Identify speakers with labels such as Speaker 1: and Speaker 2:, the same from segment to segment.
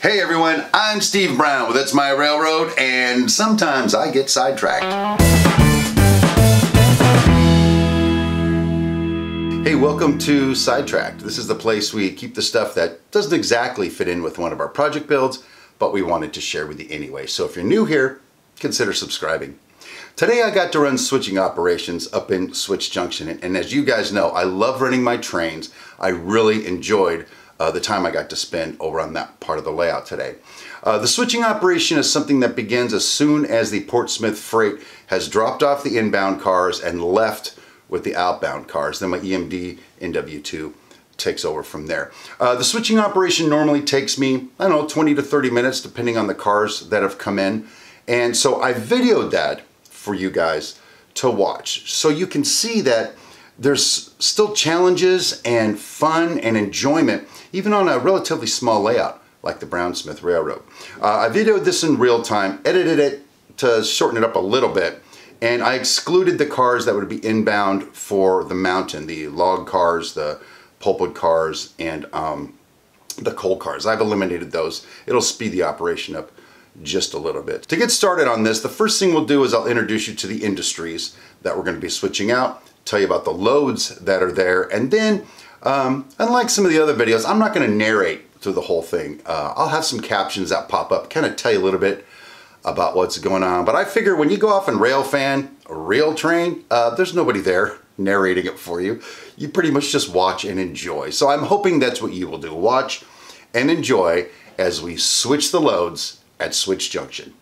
Speaker 1: Hey everyone, I'm Steve Brown with It's My Railroad, and sometimes I get sidetracked. Hey, welcome to Sidetracked. This is the place we keep the stuff that doesn't exactly fit in with one of our project builds, but we wanted to share with you anyway. So if you're new here, consider subscribing. Today I got to run switching operations up in Switch Junction, and as you guys know, I love running my trains. I really enjoyed the time I got to spend over on that part of the layout today. The switching operation is something that begins as soon as the Portsmouth freight has dropped off the inbound cars and left with the outbound cars. Then my EMD NW2 takes over from there. The switching operation normally takes me, I don't know, 20 to 30 minutes depending on the cars that have come in. And so I videoed that for you guys to watch so you can see that there's still challenges and fun and enjoyment even on a relatively small layout like the Brown-Smith Railroad. I videoed this in real time, edited it to shorten it up a little bit, and I excluded the cars that would be inbound for the mountain, the log cars, the pulpwood cars, and the coal cars. I've eliminated those. It'll speed the operation up just a little bit. To get started on this, the first thing we'll do is I'll introduce you to the industries that we're going to be switching out, tell you about the loads that are there, and then unlike some of the other videos, I'm not going to narrate through the whole thing. I'll have some captions that pop up, kind of tell you a little bit about what's going on. But I figure when you go off in Railfan, a rail train, there's nobody there narrating it for you. You pretty much just watch and enjoy. So I'm hoping that's what you will do. Watch and enjoy as we switch the loads at Switch Junction.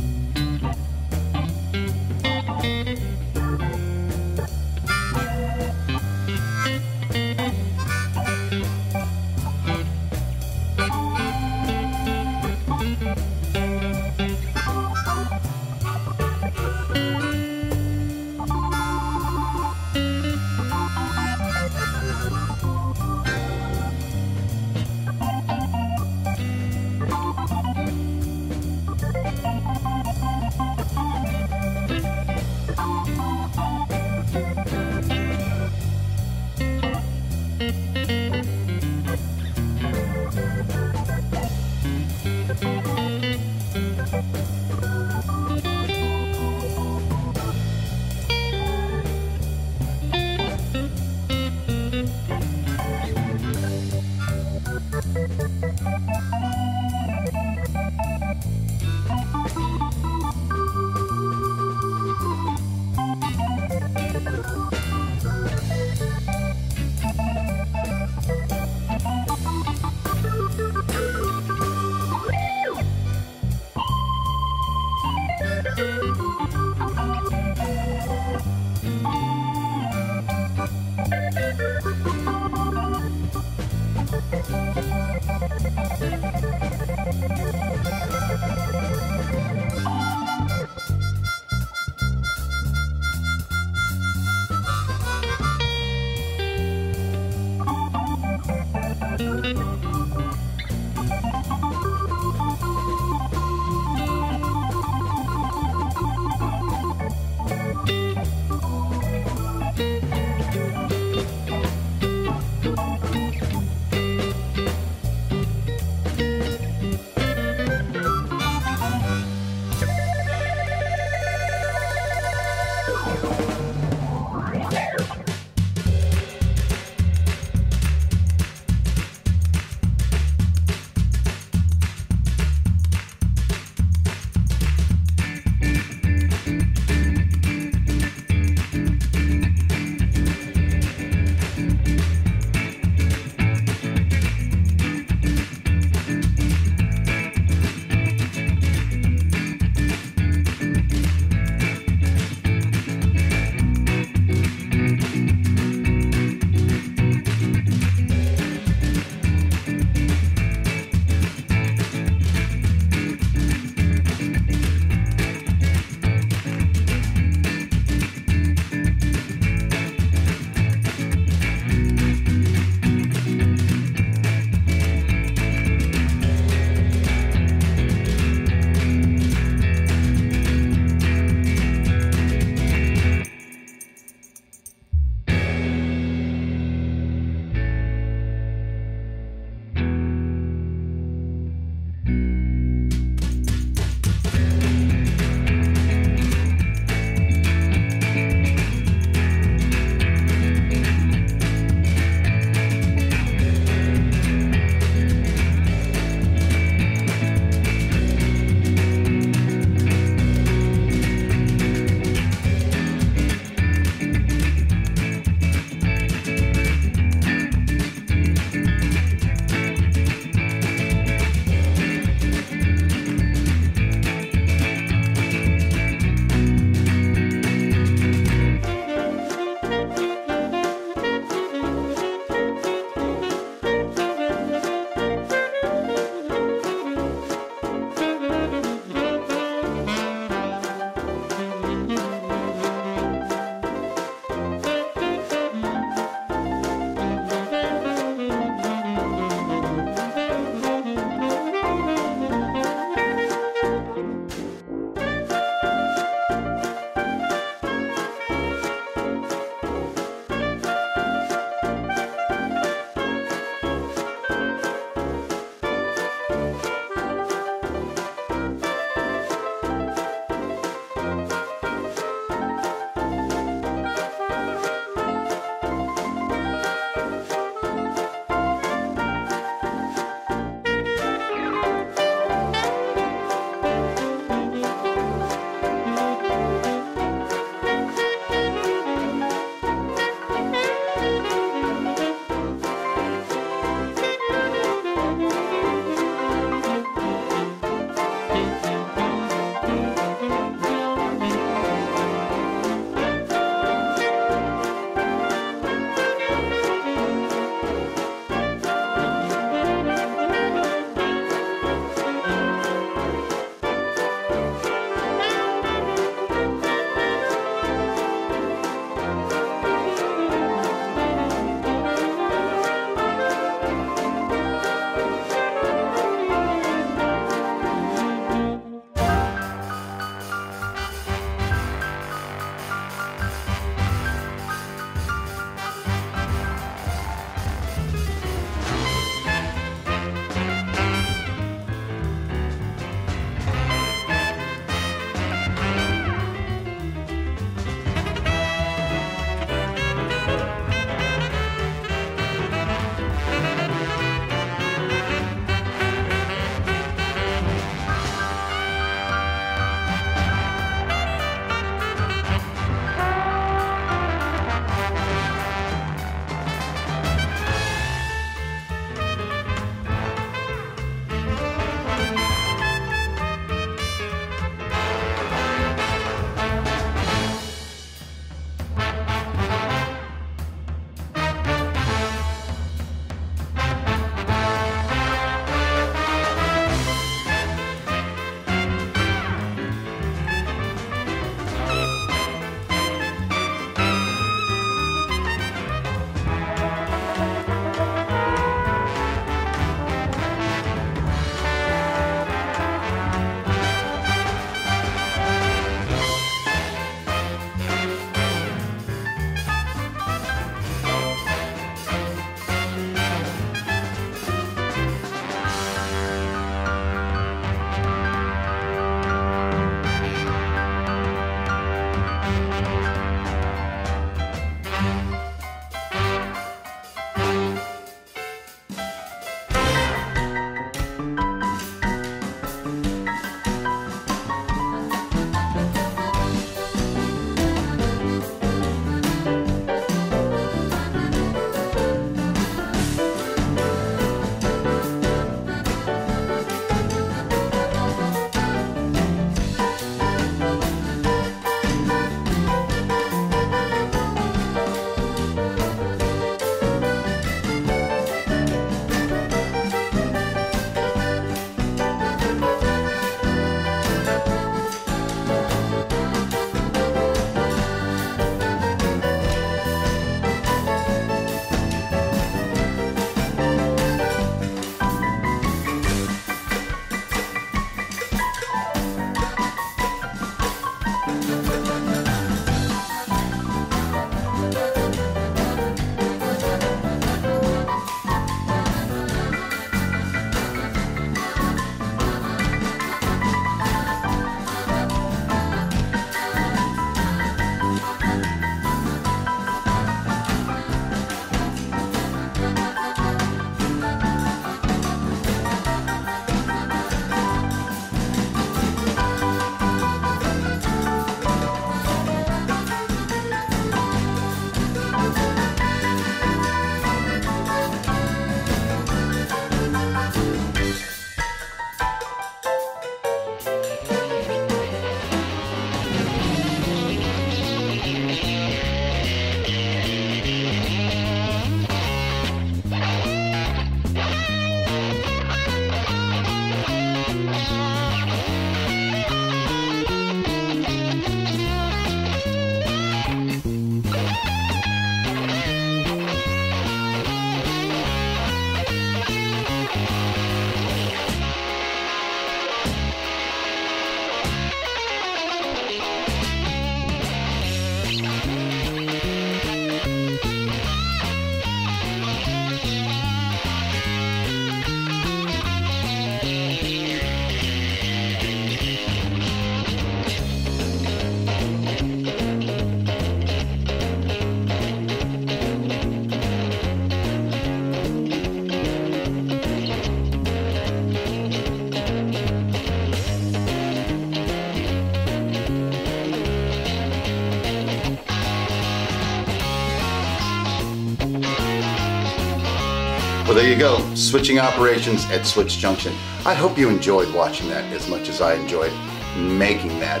Speaker 1: So there you go, switching operations at Switch Junction. I hope you enjoyed watching that as much as I enjoyed making that.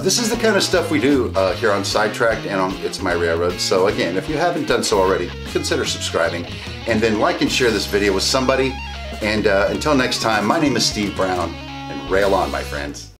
Speaker 1: This is the kind of stuff we do here on Sidetracked and on It's My Railroad. So again, if you haven't done so already, consider subscribing and then like and share this video with somebody. And until next time, my name is Steve Brown, and rail on, my friends.